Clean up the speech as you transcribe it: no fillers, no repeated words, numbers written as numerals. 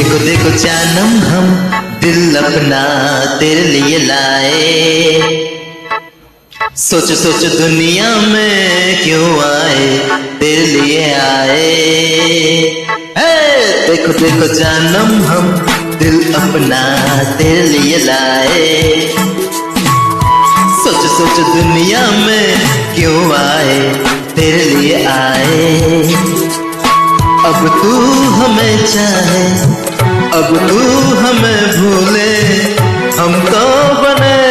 देखो देखो जानम हम दिल अपना तेरे लिए लाए। सोच सोच दुनिया में क्यों आए, तेरे लिए आए। देखो देखो जानम हम दिल अपना तेरे लिए लाए। सोच सोच दुनिया में क्यों आए, तेरे लिए आए। अब तू हमें चाहे, अब तू हमें भूले, हम तो बने